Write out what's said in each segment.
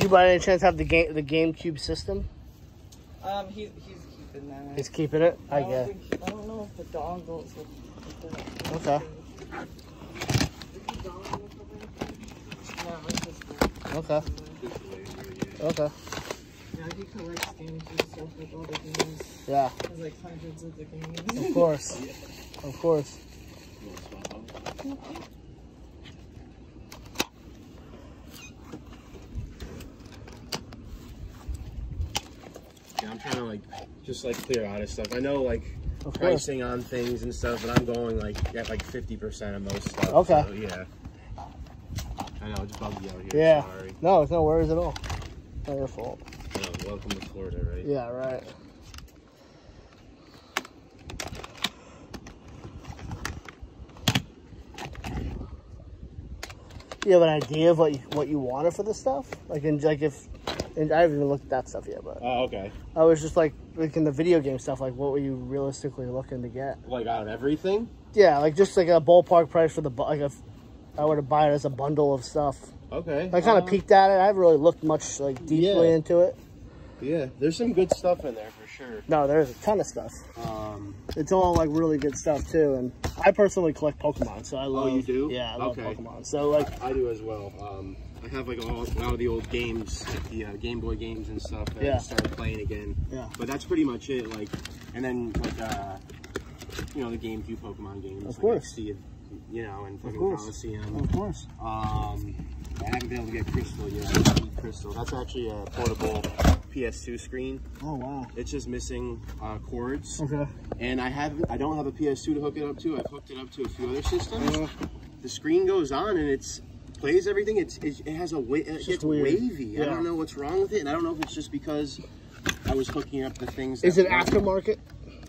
You by any chance have the GameCube system? He's keeping that. He's keeping it? I get it. I don't know if the dongles will fit that. Okay. Okay. Okay. Yeah, he collects games and stuff like all the games. Yeah. There's like hundreds of the games. Of course. Of course. I'm trying to just clear out of stuff. I know pricing on things and stuff, but I'm going at 50% of most stuff. Okay. So, yeah. I know, just bugged you out here. Yeah. Sorry. No, it's no worries at all. Not your fault. I know, welcome to Florida, right? Yeah, right. You have an idea of what you wanted for this stuff? And I haven't even looked at that stuff yet, but Oh, okay. I was just like in the video game stuff, what were you realistically looking to get? Out of everything? Yeah, just a ballpark price for if I were to buy it as a bundle of stuff. Okay. I kind of peeked at it. I haven't really looked much deeply into it. Yeah, there's some good stuff in there for sure. No, there's a ton of stuff. It's all really good stuff too, and I personally collect Pokemon, so I love. Oh, you do? Yeah, I love Okay. Pokemon. So I do as well. I have a lot of the old games, the Game Boy games and stuff that I started playing again. Yeah. But that's pretty much it. And then the GameCube Pokemon games. Of course. And fucking Coliseum. Of course. I haven't been able to get Crystal yet. I need Crystal. That's actually a portable PS2 screen. Oh wow. It's just missing cords. Okay. And I don't have a PS2 to hook it up to. I've hooked it up to a few other systems. The screen goes on and it plays everything. It has it's wavy. Yeah. I don't know what's wrong with it, and I don't know if it's just because I was hooking up the things. Is it aftermarket?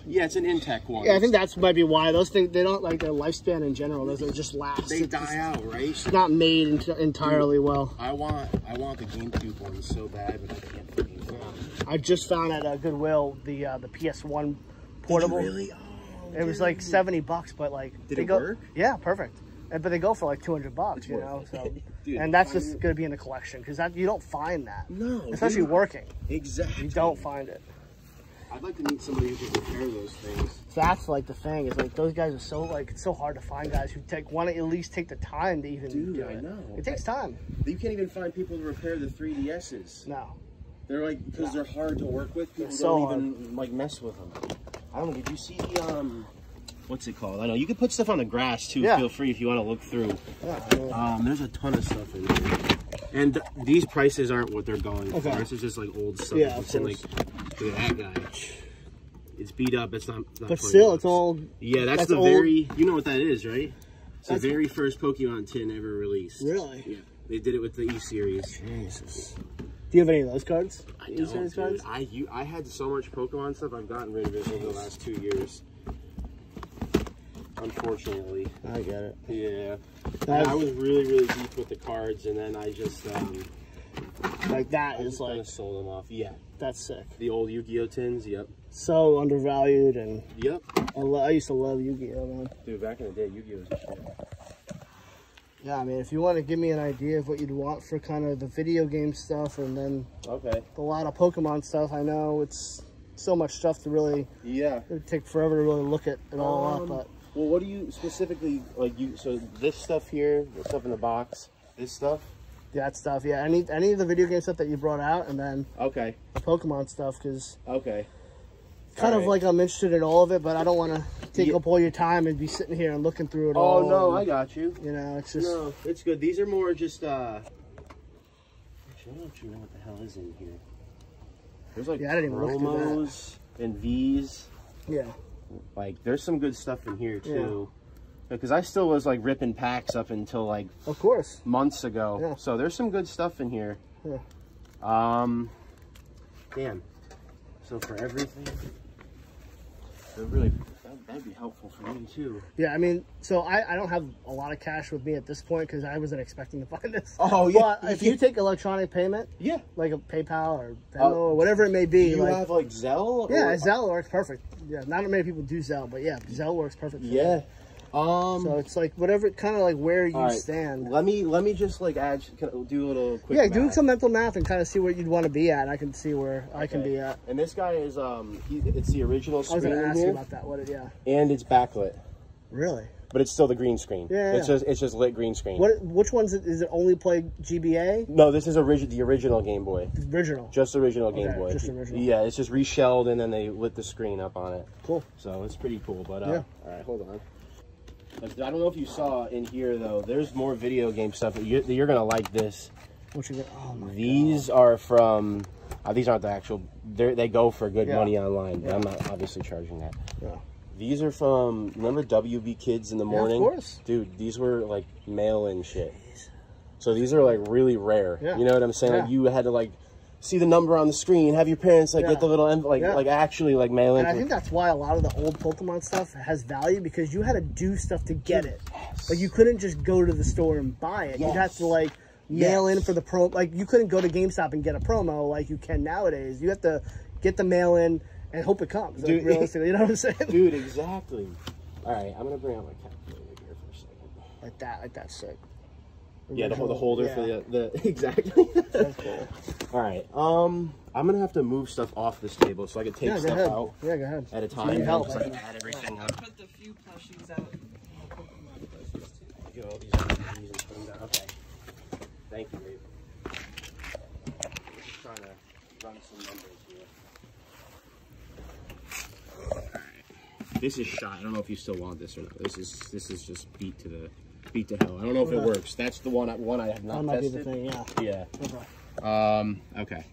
Yeah, it's an Intech one. Yeah, I think that's might be why those things, they don't their lifespan in general. They just last. They die out, right? It's not made entirely well. I want the GameCube one so bad, but I can't find it. I just found at Goodwill the PS1 portable. Did you really? Oh, it was like $70, but did it work? Yeah, perfect. But they go for $200, you know. So, dude, and that's just going to be in the collection because you don't find that. No, especially working. Exactly. You don't find it. I'd like to meet somebody who can repair those things. That's the thing is those guys are so it's so hard to find guys who want to at least take the time to even do it. I know. It takes time. You can't even find people to repair the 3DSs. No. They're because they're hard to work with. People don't even mess with them. I don't know. Did you see the what's it called? I know you can put stuff on the grass too. Yeah. Feel free if you want to look through. Yeah. There's a ton of stuff in there, and these prices aren't what they're going for. This is just old stuff. Yeah, it's in look at that guy. It's beat up. It's not but still, it's all. Yeah, that's the old. You know what that is, right? It's the very first Pokemon tin ever released. Really? Yeah. They did it with the E-Series. Jesus. Do you have any of those cards? I don't, dude. I had so much Pokemon stuff. I've gotten rid of it over the last 2 years. Unfortunately. I get it. Yeah. I was really, really deep with the cards, and then I just that I is kind of sold them off. Yeah. That's sick. The old Yu-Gi-Oh tins. Yep. So undervalued, and yep. I used to love Yu-Gi-Oh, man. Dude, back in the day, Yu-Gi-Oh was shit. Yeah, I mean, if you want to give me an idea of what you'd want for kind of the video game stuff, and then a lot of Pokemon stuff, I know it's so much stuff to really. Yeah. It would take forever to really look at it all up, but. Well, what do you specifically so this stuff here, the stuff in the box, this stuff, that stuff. Yeah, any of the video game stuff that you brought out, and then okay, the Pokemon stuff, because okay, kind of like I'm interested in all of it, but I don't want to take up all your time and be sitting here and looking through it all. Oh no, and, I got you. You know, it's just no, it's good. These are more just actually, I don't actually know what the hell is in here. There's like I didn't even look through promos and V's. Yeah. Like there's some good stuff in here too. Because I still was like ripping packs up until like of course months ago. Yeah. So there's some good stuff in here. Yeah. Damn. So for everything, that'd be helpful for me too. Yeah, I mean, so I don't have a lot of cash with me at this point because I wasn't expecting to find this. Oh yeah. But if you take electronic payment, yeah, like a PayPal or Venmo or whatever it may be, do you like, have like Zelle? Yeah, Zelle works perfect. Yeah, not many people do Zelle, but yeah, Zelle works perfect. Yeah. Me. So it's like whatever, kind of like where you stand. Let me just like do a little quick. Yeah, math. do some mental math and kind of see where you'd want to be at. And I can see where I can be at. And this guy is it's the original screen. I was going to ask you about that. And it's backlit. Really? But it's still the green screen. Yeah. It's just lit green screen. Which ones is it? Only play GBA? No, this is the original Game Boy. Original. Just original Game Boy. Just original. Yeah, it's just reshelled and then they lit the screen up on it. Cool. So it's pretty cool. But yeah. All right, hold on. I don't know if you saw in here though. There's more video game stuff. You're gonna like this. What you get? Oh my These God. are from. These aren't the actual. They go for good money online, but I'm not obviously charging that. Yeah. These are from. Remember WB Kids in the morning? Yeah, of course. Dude, these were like mail-in shit. So these are like really rare. Yeah. You know what I'm saying? Like you had to like see the number on the screen, have your parents like get the little like actually like mail in. And I think that's why a lot of the old Pokemon stuff has value, because you had to do stuff to get it. Yes. Like you couldn't just go to the store and buy it. You'd have to like mail in for the like you couldn't go to GameStop and get a promo like you can nowadays. You have to get the mail in and hope it comes. Dude, like, realistically, you know what I'm saying? Dude, exactly. All right, I'm gonna bring out my calculator here for a second. Like that's sick. Yeah, the holder for the exactly. That's cool. All right, I'm gonna have to move stuff off this table so I can take stuff out. Yeah, go ahead. At a time. Help. So I can add everything up. Put the few plushies out. Pokemon plushies too. Get all these and put them down. Okay. Thank you, Dave. Just trying to run some numbers here. All right. This is shot. I don't know if you still want this or not. This is just beat to hell. I don't know if it works. That's the one I have not tested. That might be the thing, yeah. Okay.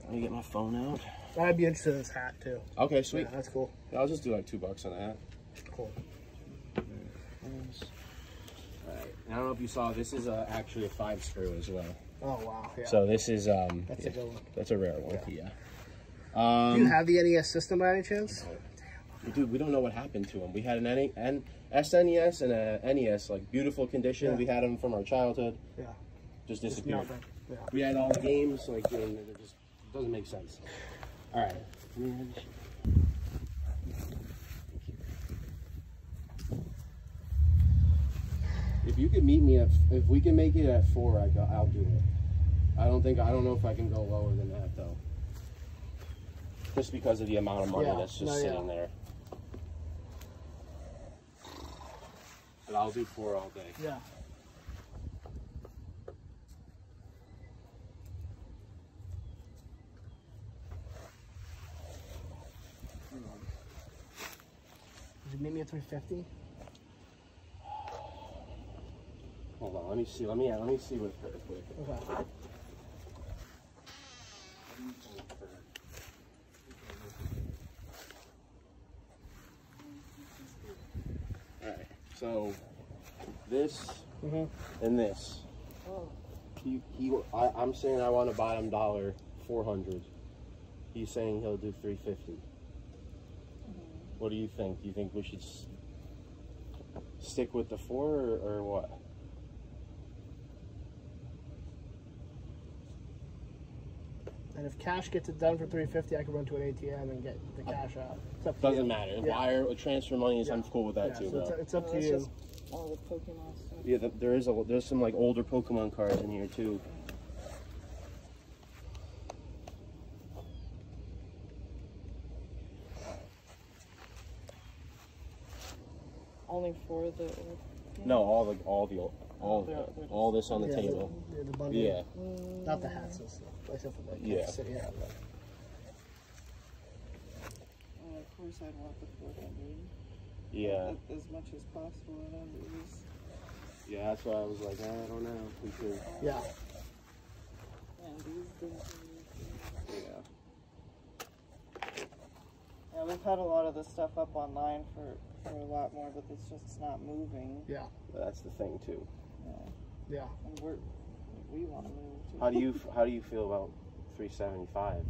Let me get my phone out. I'd be interested in this hat too. Okay, sweet. Yeah, that's cool. I'll just do like $2 on that. Cool. Alright. I don't know if you saw, this is actually a 5-screw as well. Oh wow. Yeah. So this is that's a good one. That's a rare one. Yeah. Do you have the NES system by any chance? Dude, we don't know what happened to them. We had an SNES and a NES, like beautiful condition. Yeah. We had them from our childhood. Yeah. Just disappeared. Yeah. We had all the games, like, and it just doesn't make sense. All right. If you could meet me if we can make it at 4, I'll do it. I don't know if I can go lower than that though. Just because of the amount of money that's just sitting there. But I'll do 4 all day. Yeah. Did you meet me at 350? Hold on, let me see. Let me see what quick. Okay. Alright, so this and this. Oh. I'm saying I want to buy him $400. He's saying he'll do $350. What do you think? Do you think we should stick with the 4 or what? And if cash gets it done for $350, I can run to an ATM and get the cash out. It's up to Doesn't matter. Wire or transfer money is I'm cool with that too. So though. It's up to you. All the Pokemon stuff. Yeah, there's some like older Pokemon cards in here too. Only for the old. No, all the old. all this on the table. The bundle. Yeah. Not the hats and stuff, except for the city hat. Of course, I'd want the 400. Yeah. As much as possible, and then these. Yeah, that's why I was like, I don't know. We should. Yeah. And these things. Yeah. Yeah, we've had a lot of this stuff up online for a lot more, but it's just not moving. Yeah. That's the thing too. Yeah. And we want to move too. How do you feel about 375?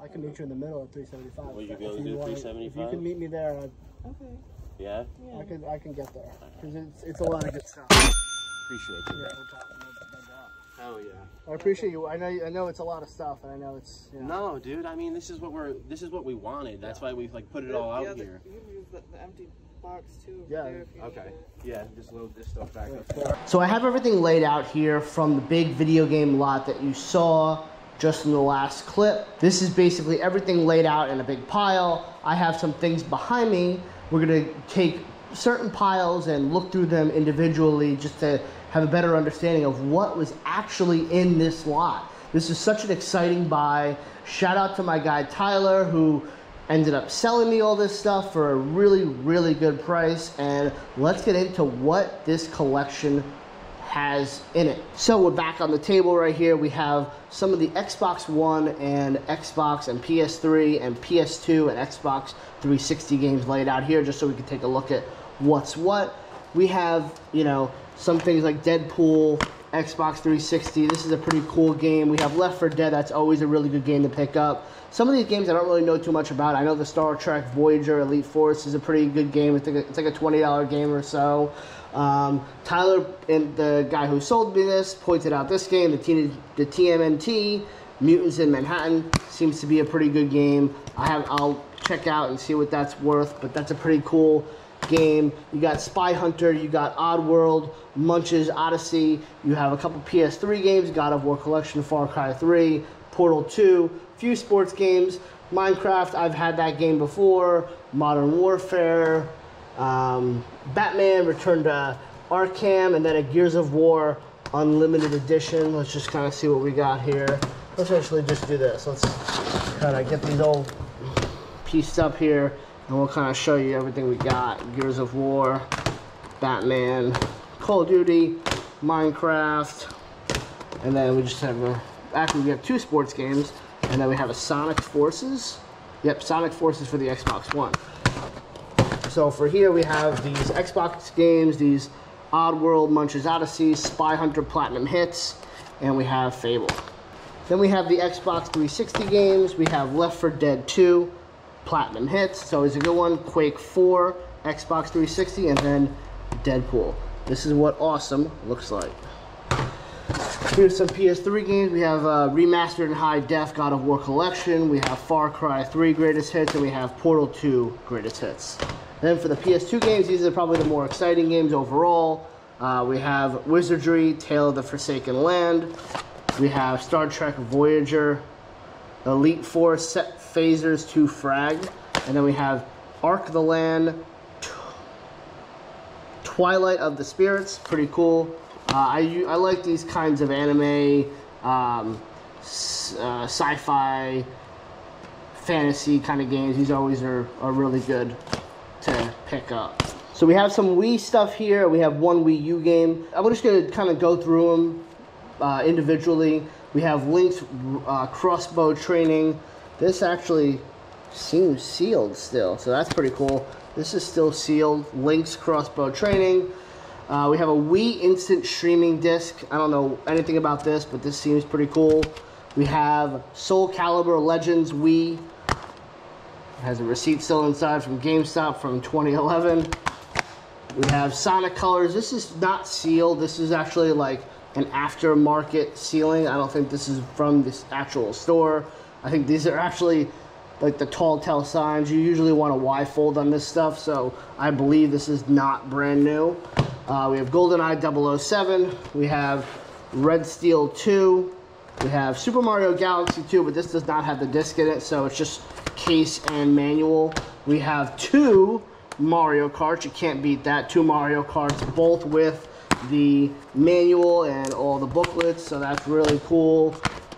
I can meet you in the middle at 375. Will you be able to do 375? If you can meet me there, Okay. Yeah. I can get there because it's a lot of good stuff. Appreciate you. Yeah, we're talking about that. Hell yeah. I appreciate you. I know it's a lot of stuff, and I know it's. No, dude. I mean, this is what we wanted. That's why we've like put it all out here. You can use the empty box too. Yeah. There if you Okay. Yeah. Just load this stuff back up. So I have everything laid out here from the big video game lot that you saw just in the last clip. This is basically everything laid out in a big pile. I have some things behind me. We're gonna take certain piles and look through them individually just to have a better understanding of what was actually in this lot. This is such an exciting buy. Shout out to my guy Tyler, who ended up selling me all this stuff for a really, really good price. And let's get into what this collection has in it. So we're back on the table right here. We have some of the Xbox One and Xbox and PS3 and PS2 and Xbox 360 games laid out here just so we can take a look at what's what. We have, you know, some things like Deadpool, Xbox 360. This is a pretty cool game. We have Left 4 Dead. That's always a really good game to pick up. Some of these games I don't really know too much about. I know the Star Trek Voyager Elite Force is a pretty good game. I think it's like a $20 game or so. Tyler, and the guy who sold me this, pointed out this game, the TMNT, Mutants in Manhattan, seems to be a pretty good game. I'll check out and see what that's worth, but that's a pretty cool game. You got Spy Hunter, you got Oddworld, Munch's Odyssey, you have a couple PS3 games, God of War Collection, Far Cry 3, Portal 2, few sports games, Minecraft, I've had that game before, Modern Warfare, Batman Return to Arkham, and then a Gears of War Unlimited Edition. Let's just kind of see what we got here. Let's actually just do this. Let's kind of get these all pieced up here, and we'll kind of show you everything we got. Gears of War, Batman, Call of Duty, Minecraft, and then we just have actually we have two sports games, and then we have a Sonic Forces. Yep, Sonic Forces for the Xbox One. So for here we have these Xbox games, these Oddworld, Munch's Odyssey, Spy Hunter Platinum Hits, and we have Fable. Then we have the Xbox 360 games. We have Left 4 Dead 2, Platinum Hits, so it's a good one. Quake 4, Xbox 360, and then Deadpool. This is what awesome looks like. Here's some PS3 games. We have Remastered in High Def God of War Collection. We have Far Cry 3 Greatest Hits, and we have Portal 2 Greatest Hits. Then for the PS2 games, these are probably the more exciting games overall. We have Wizardry, Tale of the Forsaken Land. We have Star Trek Voyager, Elite Force, Set Phasers 2 Frag. And then we have Ark of the Land, Twilight of the Spirits, pretty cool. I like these kinds of anime, sci-fi, fantasy kind of games. These always are really good to pick up. So we have some Wii stuff here. We have one Wii U game. I'm just going to kind of go through them individually. We have Link's crossbow training. This actually seems sealed still, so that's pretty cool. This is still sealed. Link's crossbow training. We have a Wii Instant Streaming Disc. I don't know anything about this, but this seems pretty cool. We have Soul Calibur Legends Wii. It has a receipt still inside from GameStop from 2011. We have Sonic Colors. This is not sealed. This is actually like an aftermarket sealing. I don't think this is from this actual store. I think these are actually like the tall tale signs. You usually want a Y-fold on this stuff, so I believe this is not brand new. We have GoldenEye 007. We have Red Steel 2. We have Super Mario Galaxy 2, but this does not have the disc in it, so it's just case and manual. We have two Mario Kart. You can't beat that. 2 Mario Karts, both with the manual and all the booklets, so that's really cool.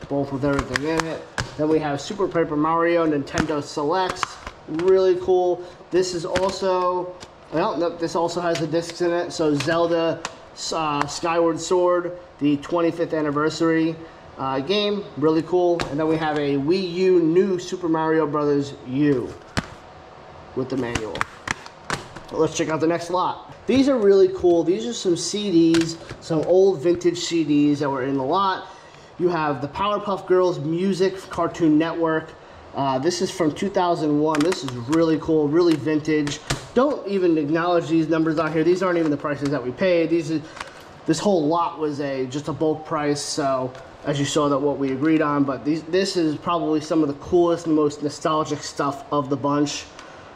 Both with everything in it. Then we have Super Paper Mario Nintendo Selects. Really cool. This is also, well, no, this also has the discs in it. So Zelda Skyward Sword, the 25th anniversary game. Really cool. And then we have a Wii U new Super Mario Brothers U with the manual. Let's check out the next lot. These are really cool. These are some CDs, some old vintage CDs that were in the lot. You have the Powerpuff Girls Music Cartoon Network. This is from 2001. This is really cool, really vintage. Don't even acknowledge these numbers on here. These aren't even the prices that we paid. This whole lot was just a bulk price, so as you saw that what we agreed on, but this is probably some of the coolest and most nostalgic stuff of the bunch.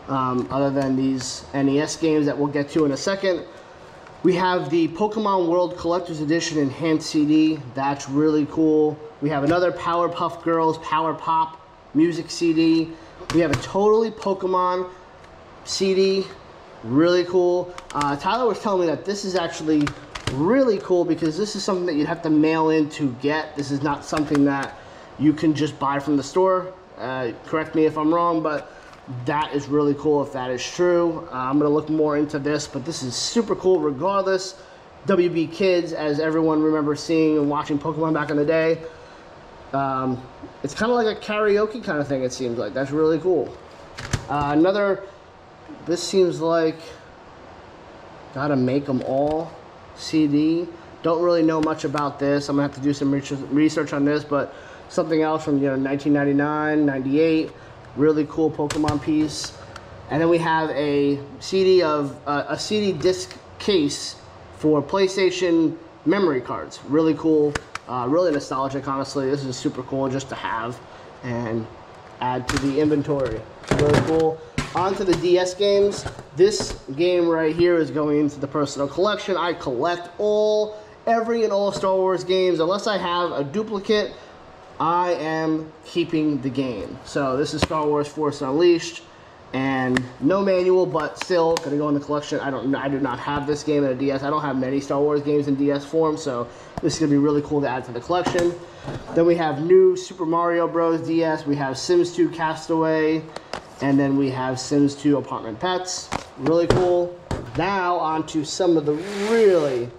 Other than these NES games that we'll get to in a second. We have the Pokemon World Collector's Edition Enhanced CD. That's really cool. We have another Powerpuff Girls Power Pop music CD. We have a Totally Pokemon CD. Really cool. Tyler was telling me that this is actually really cool because this is something that you'd have to mail in to get. This is not something that you can just buy from the store. Correct me if I'm wrong, but that is really cool if that is true. I'm going to look more into this, but this is super cool regardless. WB Kids, as everyone remembers seeing and watching Pokemon back in the day. It's kind of like a karaoke kind of thing, it seems like. That's really cool. This seems like Gotta Make 'Em All CD. Don't really know much about this. I'm going to have to do some research on this, but something else from 1999, 98. Really cool Pokemon piece. And then we have a CD disc case for PlayStation memory cards. Really cool, really nostalgic, honestly. This is super cool just to have and add to the inventory. Really cool. On to the DS games. This game right here is going into the personal collection. I collect every and all Star Wars games. Unless I have a duplicate, I am keeping the game. So this is Star Wars Force Unleashed, and no manual, but still gonna go in the collection. I do not have this game in a DS. I don't have many Star Wars games in DS form, so this is gonna be really cool to add to the collection. Then we have new Super Mario Bros. DS. We have Sims 2 Castaway, and then we have Sims 2 Apartment Pets. Really cool. Now on to some of the really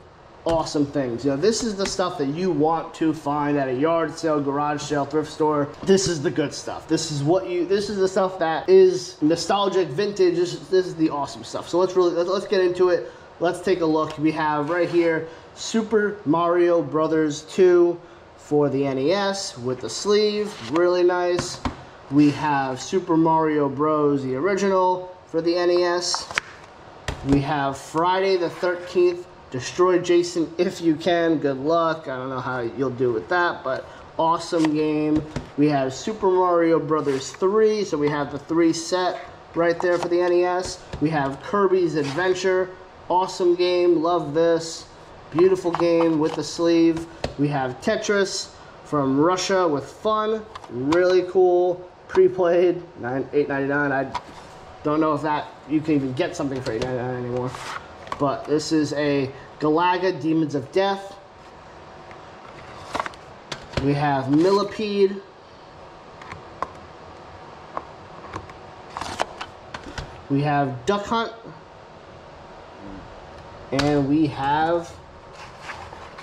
awesome things. This is the stuff that you want to find at a yard sale, garage sale, thrift store. This is the good stuff. This is the stuff that is nostalgic, vintage. This is the awesome stuff. So let's get into it. Let's take a look. We have right here Super Mario Brothers 2 for the NES with the sleeve. Really nice. We have Super Mario Bros. The original for the NES. We have Friday the 13th. Destroy Jason if you can. Good luck. I don't know how you'll do with that, but awesome game. We have Super Mario Brothers 3, so we have the 3 set right there for the NES. We have Kirby's Adventure. Awesome game. Love this. Beautiful game with the sleeve. We have Tetris from Russia with Fun. Really cool. Pre-played. $8.99. I don't know if you can even get something for $8.99 anymore. But this is a Galaga Demons of Death. We have Millipede. We have Duck Hunt. And we have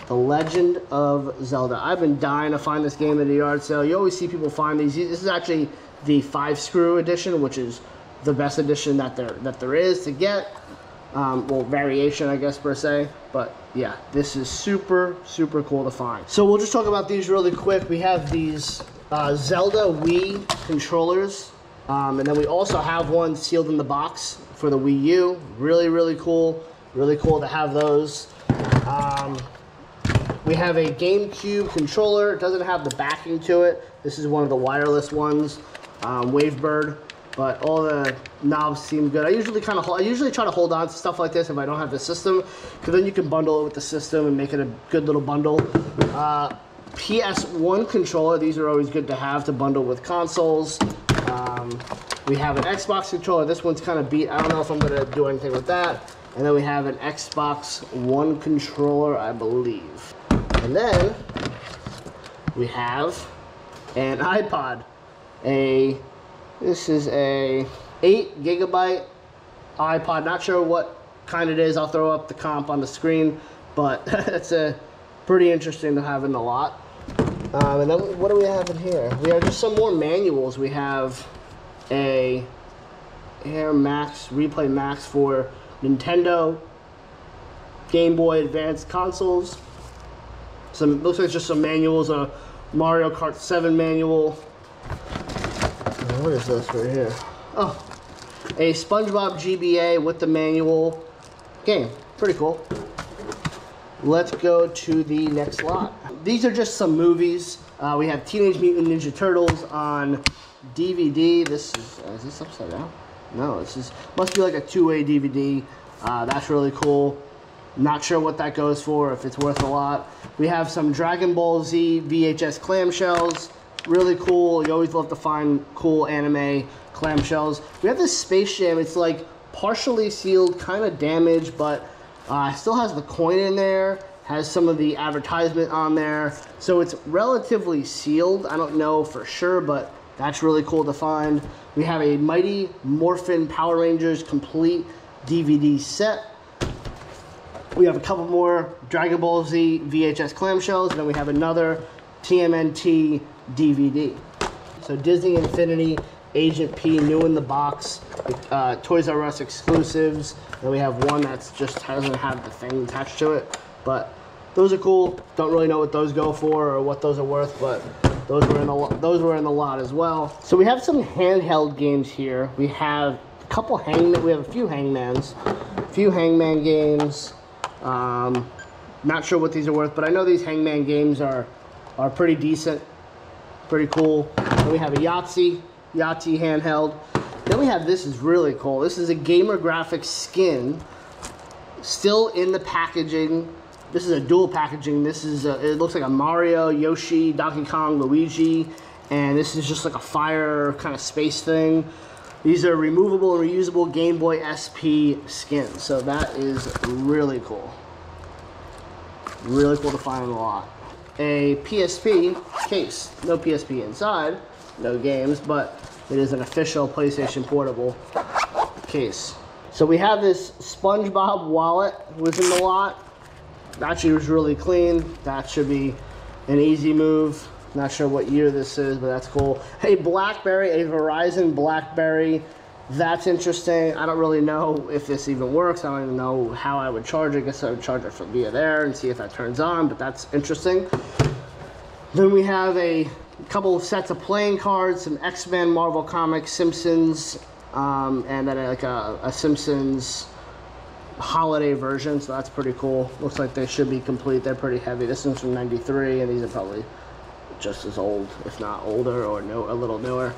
The Legend of Zelda. I've been dying to find this game at a yard sale. You always see people find these. This is actually the 5-screw edition, which is the best edition that there is to get. Well, variation, I guess, per se. But, yeah, this is super, super cool to find. So we'll just talk about these really quick. We have these Zelda Wii controllers. And then we also have one sealed in the box for the Wii U. Really, really cool. Really cool to have those. We have a GameCube controller. It doesn't have the backing to it. This is one of the wireless ones, Wavebird. But all the knobs seem good. I usually try to hold on to stuff like this if I don't have the system, because then you can bundle it with the system and make it a good little bundle. PS1 controller. These are always good to have to bundle with consoles. We have an Xbox controller. This one's kind of beat. I don't know if I'm going to do anything with that. And then we have an Xbox One controller, I believe. And then we have an iPod. This is a 8 gigabyte iPod. Not sure what kind it is. I'll throw up the comp on the screen, but it's a pretty interesting to have in the lot. And then what do we have in here? We have just some more manuals. We have a Air Max, Replay Max for Nintendo, Game Boy Advance consoles. Looks like just some manuals. A Mario Kart 7 manual. What is this right here? Oh, a SpongeBob GBA with the manual game. Pretty cool. Let's go to the next lot. These are just some movies. We have Teenage Mutant Ninja Turtles on DVD. Is this upside down? No, must be like a two-way DVD. That's really cool. Not sure what that goes for, if it's worth a lot. We have some Dragon Ball Z VHS clamshells. Really cool. You always love to find cool anime clamshells. We have this Space Jam. It's like partially sealed, kind of damaged, but still has the coin in there. Has some of the advertisement on there. So it's relatively sealed. I don't know for sure, but that's really cool to find. We have a Mighty Morphin Power Rangers complete DVD set. We have a couple more Dragon Ball Z VHS clamshells, and then we have another TMNT DVD. So Disney Infinity, Agent P, new in the box, Toys R Us exclusives. And we have one that's just doesn't have the thing attached to it, but those are cool. Don't really know what those go for or what those are worth, but those were in the lot as well. So we have some handheld games here. We have a couple we have a few Hangmans, a few Hangman games. Not sure what these are worth, but I know these Hangman games are pretty decent, pretty cool. Then we have a Yahtzee handheld. Then we have, this is really cool. This is a Gamer Graphics skin, still in the packaging. This is a dual packaging. This is it looks like a Mario, Yoshi, Donkey Kong, Luigi, and this is just like a fire kind of space thing. These are removable and reusable Game Boy SP skins, so that is really cool. Really cool to find in the lot. A PSP case. No PSP inside, no games, but it is an official PlayStation Portable case. So we have this SpongeBob wallet within the lot. Actually, it was really clean. That should be an easy move. Not sure what year this is, but that's cool. Hey, BlackBerry, a Verizon BlackBerry. That's interesting. I don't really know if this even works. I don't even know how I would charge it. I guess I would charge it from via there and see if that turns on, but that's interesting. Then we have a couple of sets of playing cards, some X-Men, Marvel Comics, Simpsons, and then like a Simpsons holiday version, so that's pretty cool. Looks like they should be complete. They're pretty heavy. This one's from '93, and these are probably just as old, if not older, or a little newer.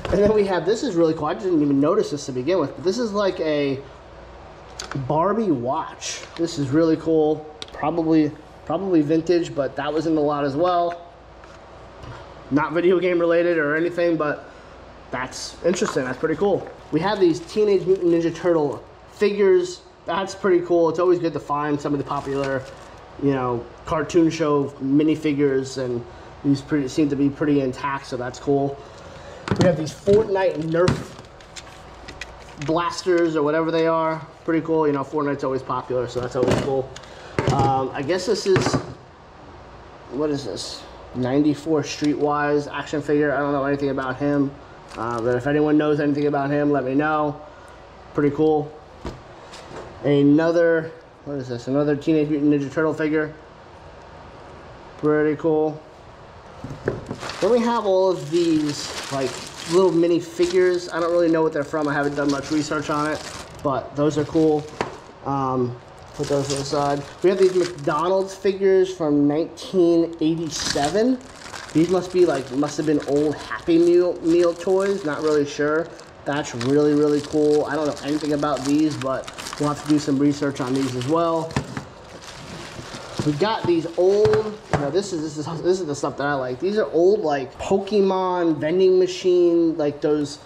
And then we have, this is really cool. I didn't even notice this to begin with, but this is like a Barbie watch. This is really cool. Probably vintage, but that was in the lot as well. Not video game related or anything, but that's interesting. That's pretty cool. We have these Teenage Mutant Ninja Turtle figures. That's pretty cool. It's always good to find some of the popular, you know, cartoon show minifigures, and these seem to be pretty intact, so that's cool. We have these Fortnite Nerf blasters or whatever they are. Pretty cool. You know, Fortnite's always popular, so that's always cool. I guess this is, what is this? 94 Streetwise action figure. I don't know anything about him, but if anyone knows anything about him, let me know. Pretty cool. Another, what is this? Another Teenage Mutant Ninja Turtle figure. Pretty cool. Then we have all of these like little mini figures. I don't really know what they're from. I haven't done much research on it, but those are cool. Put those to the side. We have these McDonald's figures from 1987. These must have been old Happy Meal toys. Not really sure. That's really, really cool. I don't know anything about these, but we'll have to do some research on these as well. We got these old, this is the stuff that I like. These are old like Pokemon vending machine, like those,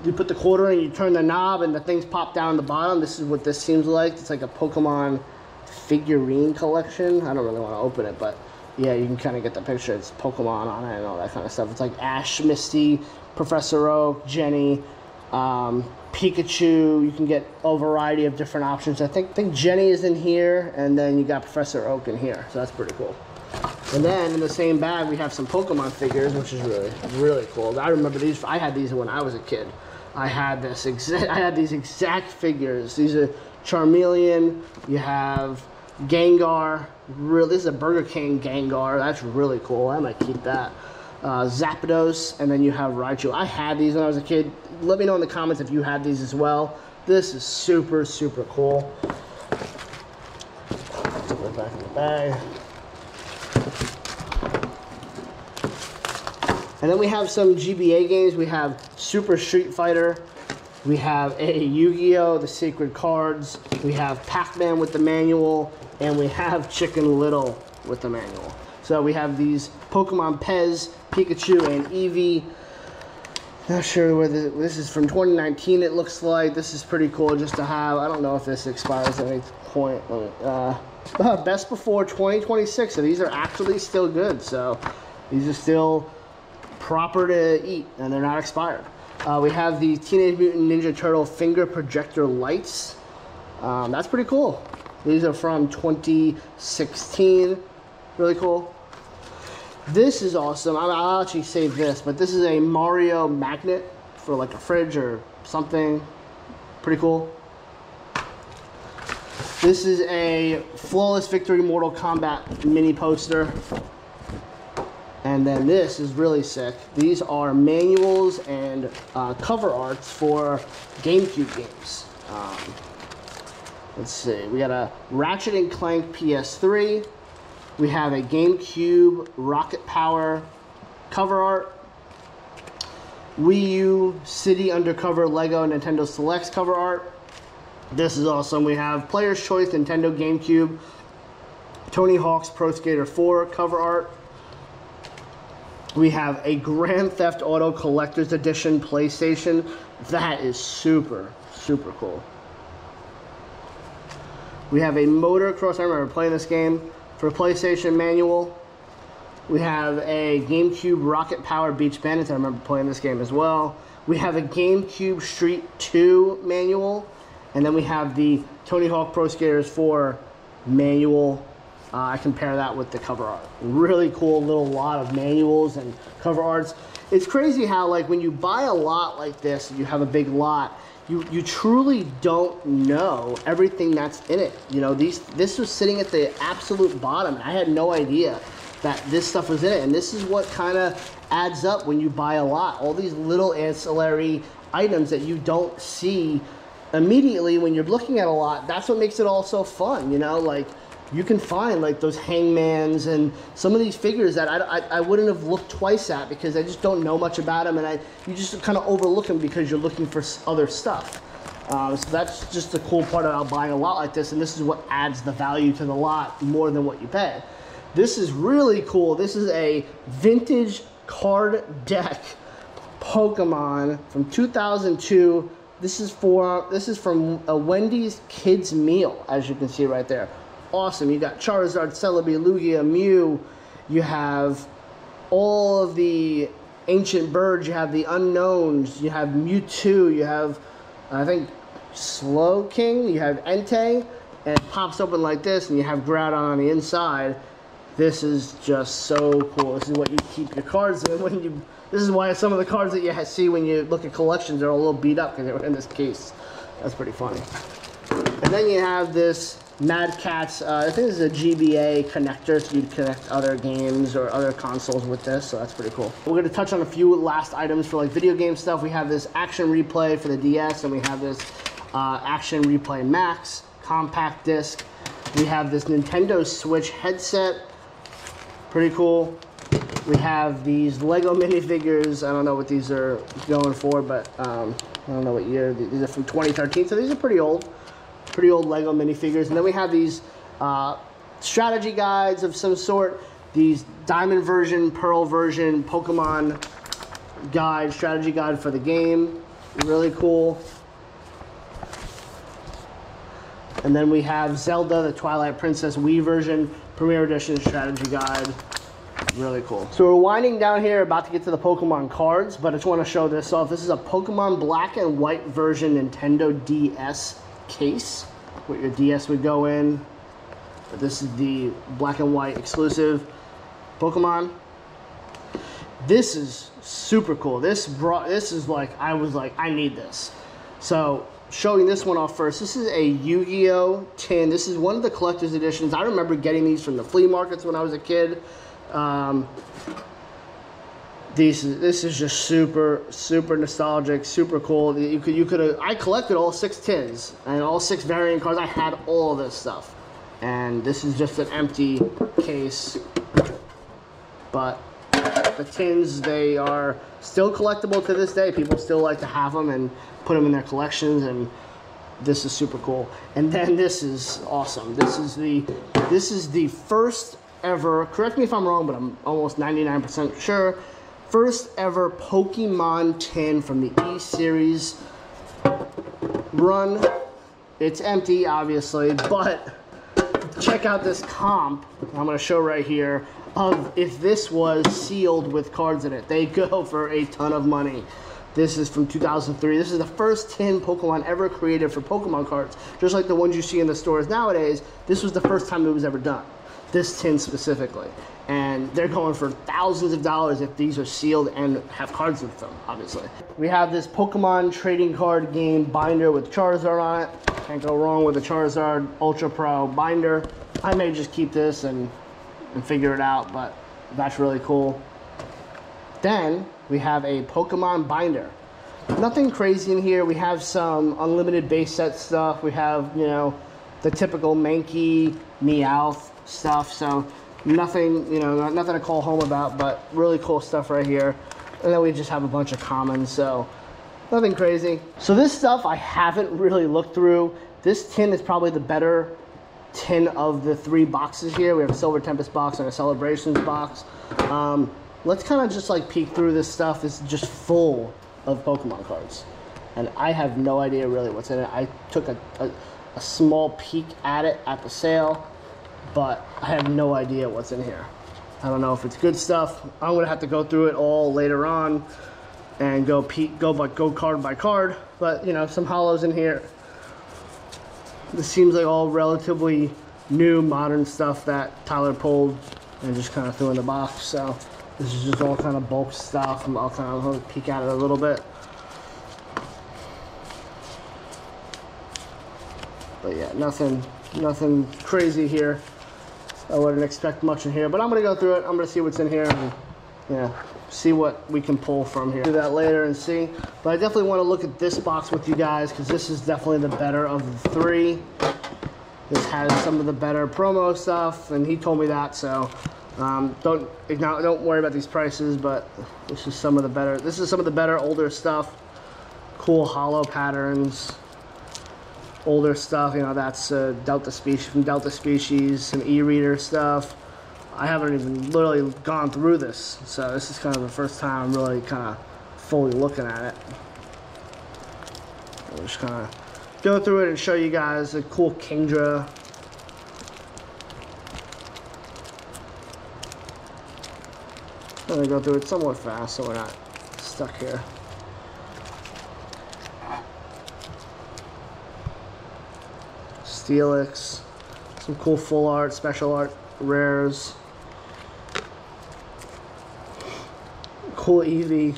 you put the quarter in, you turn the knob and the things pop down the bottom. This is what this seems like. It's like a Pokemon figurine collection. I don't really want to open it, but yeah, you can kind of get the picture. It's Pokemon on it and all that kind of stuff. It's like Ash, Misty, Professor Oak, Jenny, Pikachu. You can get a variety of different options. I think Jenny is in here, and then you got Professor Oak in here, so that's pretty cool. And then in the same bag we have some Pokemon figures, which is really cool. I remember these. I had these when I was a kid. I had these exact figures. These are Charmeleon. You have Gengar. This is a Burger King Gengar. That's really cool. I might keep that. Zapdos, and then you have Raichu. I had these when I was a kid. Let me know in the comments if you had these as well. This is super cool. Put it back in the bag. And then we have some GBA games. We have Super Street Fighter. We have a Yu-Gi-Oh! The Sacred Cards. We have Pac-Man with the manual. And we have Chicken Little with the manual. So we have these Pokemon Pez, Pikachu, and Eevee. Not sure whether this is from 2019, it looks like. This is pretty cool just to have. I don't know if this expires at any point. Best before 2026, so these are actually still good. So these are still proper to eat, and they're not expired. We have the Teenage Mutant Ninja Turtle finger projector lights. That's pretty cool. These are from 2016. Really cool. This is awesome. I'll actually save this, but this is a Mario magnet for like a fridge or something. Pretty cool. This is a Flawless Victory Mortal Kombat mini poster. And then this is really sick. These are manuals and cover arts for GameCube games. Let's see. We got a Ratchet & Clank PS3. We have a GameCube Rocket Power cover art. Wii U City Undercover Lego Nintendo Selects cover art. This is awesome. We have Player's Choice Nintendo GameCube Tony Hawk's Pro Skater 4 cover art. We have a Grand Theft Auto Collector's Edition PlayStation. That is super cool. We have a Motocross. I remember playing this game. For PlayStation manual, we have a GameCube Rocket Power Beach Bandits. I remember playing this game as well. We have a GameCube Street 2 manual, and then we have the Tony Hawk Pro Skaters 4 manual. I compare that with the cover art. Really cool little lot of manuals and cover arts. It's crazy how like when you buy a lot like this, you have a big lot, you truly don't know everything that's in it. You know, this was sitting at the absolute bottom. I had no idea that this stuff was in it, and this is what kind of adds up when you buy a lot. All these little ancillary items that you don't see immediately when you're looking at a lot. That's what makes it all so fun, you know, like you can find like those hangmans and some of these figures that I wouldn't have looked twice at because I just don't know much about them, and you just kind of overlook them because you're looking for other stuff. So that's just the cool part about buying a lot like this, and this is what adds the value to the lot more than what you pay. This is really cool. This is a vintage card deck Pokemon from 2002. This is from a Wendy's Kids Meal, as you can see right there. Awesome. You got Charizard, Celebi, Lugia, Mew. You have all of the ancient birds. You have the unknowns. You have Mewtwo. You have, I think, Slowking. You have Entei. And it pops open like this, and you have Groudon on the inside. This is just so cool. This is what you keep your cards in. This is why some of the cards that you see when you look at collections are a little beat up because they were in this case. That's pretty funny. And then you have this Mad Catz, I think this is a GBA connector, so you can connect other games or other consoles with this, so that's pretty cool. We're going to touch on a few last items for like video game stuff. We have this Action Replay for the DS, and we have this Action Replay Max compact disc. We have this Nintendo Switch headset, pretty cool. We have these Lego minifigures. I don't know what these are going for, but I don't know what year. These are from 2013, so these are pretty old Lego minifigures. And then we have these strategy guides of some sort. These diamond version, pearl version, Pokemon guide, strategy guide for the game. Really cool. And then we have Zelda, the Twilight Princess Wii version, Premier Edition strategy guide. Really cool. So we're winding down here, about to get to the Pokemon cards, but I just want to show this off. This is a Pokemon Black and White version Nintendo DS case, where your DS would go in. But this is the Black and White exclusive Pokemon. This is super cool. This is like, I was like, I need this. So showing this one off first. This is a Yu-Gi-Oh tin. This is one of the collector's editions. I remember getting these from the flea markets when I was a kid. This is just super nostalgic, super cool. I collected all 6 tins and all 6 variant cards. I had all of this stuff, and this is just an empty case. But the tins, they are still collectible to this day. People still like to have them and put them in their collections, and this is super cool. And then this is awesome. This is the first ever, correct me if I'm wrong, but I'm almost 99% sure, first ever Pokemon tin from the E-Series run. It's empty, obviously, but check out this comp I'm going to show right here of if this was sealed with cards in it. They go for a ton of money. This is from 2003. This is the first tin Pokemon ever created for Pokemon cards. Just like the ones you see in the stores nowadays, this was the first time it was ever done. This tin specifically. And they're going for thousands of dollars if these are sealed and have cards with them, obviously. We have this Pokemon trading card game binder with Charizard on it. Can't go wrong with a Charizard Ultra Pro binder. I may just keep this and figure it out, but that's really cool. Then we have a Pokemon binder. Nothing crazy in here. We have some unlimited base set stuff. We have, you know, the typical Mankey, Meowth stuff. So nothing, you know, nothing to call home about, but really cool stuff right here. And then we just have a bunch of commons, so nothing crazy. So this stuff I haven't really looked through. This tin is probably the better tin of the 3 boxes here. We have a Silver Tempest box and a Celebrations box. Let's kind of just like peek through this stuff. It's just full of Pokemon cards, and I have no idea really what's in it. I took a small peek at it at the sale, but I have no idea what's in here. I don't know if it's good stuff. I'm gonna have to go through it all later on and go card by card. But you know, some hollows in here. This seems like all relatively new, modern stuff that Tyler pulled and just kind of threw in the box. So this is just all kind of bulk stuff. I'll kind of peek at it a little bit. But yeah, nothing crazy here. I wouldn't expect much in here, but I'm gonna go through it. I'm gonna see what's in here and, you know, see what we can pull from here. Do that later and see. But I definitely want to look at this box with you guys because this is definitely the better of the 3. This has some of the better promo stuff, and he told me that. So don't worry about these prices. But this is some of the better. This is some of the better older stuff. Cool hollow patterns. Older stuff, you know, that's Delta Species, some e-reader stuff. I haven't even literally gone through this, so this is kind of the first time I'm really kind of fully looking at it. I'll just kind of go through it and show you guys a cool Kingdra. I'm gonna go through it somewhat fast so we're not stuck here. Steelix, some cool full art, special art, rares, cool Eevee,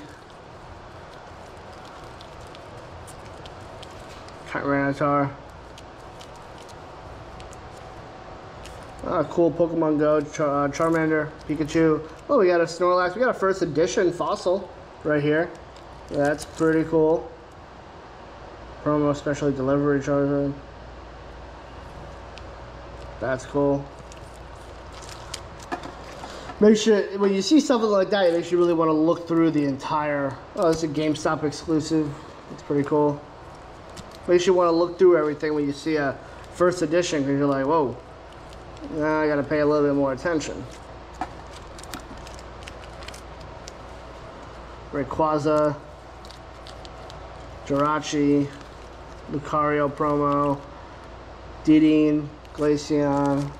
Tyranitar, cool Pokemon Go, Charmander, Pikachu. Oh, we got a Snorlax. We got a first edition fossil right here. That's pretty cool. Promo specially delivery Charizard. That's cool. Make sure, when you see something like that, it makes you really want to look through the entire... Oh, it's a GameStop exclusive. It's pretty cool. Makes you want to look through everything when you see a first edition, because you're like, whoa, Now I gotta pay a little bit more attention. Rayquaza, Jirachi, Lucario promo, Didine, Glaceon.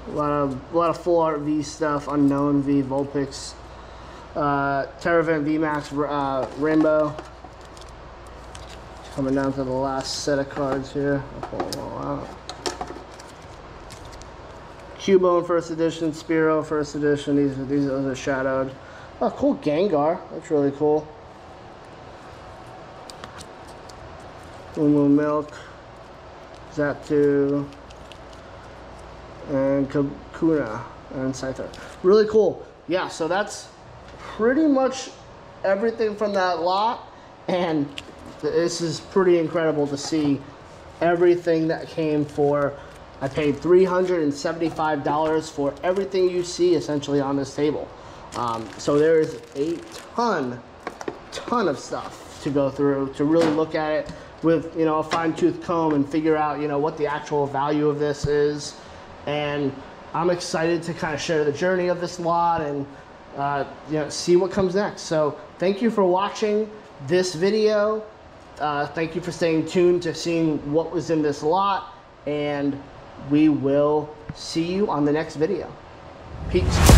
A lot of full art V stuff, Unknown V, Vulpix, Terravant VMAX Rainbow. Coming down to the last set of cards here. I'll pull them all out. Cubone first edition, Spearow first edition. These are shadowed. Oh, cool Gengar. That's really cool. Umu Milk, Zapdos, and Kakuna and Scyther. Really cool. Yeah, so that's pretty much everything from that lot, and this is pretty incredible to see everything that came for. I paid $375 for everything you see essentially on this table. So there is a ton of stuff to go through to really look at it with, you know, a fine-tooth comb and figure out, you know, what the actual value of this is. And I'm excited to kind of share the journey of this lot and you know, see what comes next. So thank you for watching this video. Thank you for staying tuned to seeing what was in this lot, and we will see you on the next video. Peace.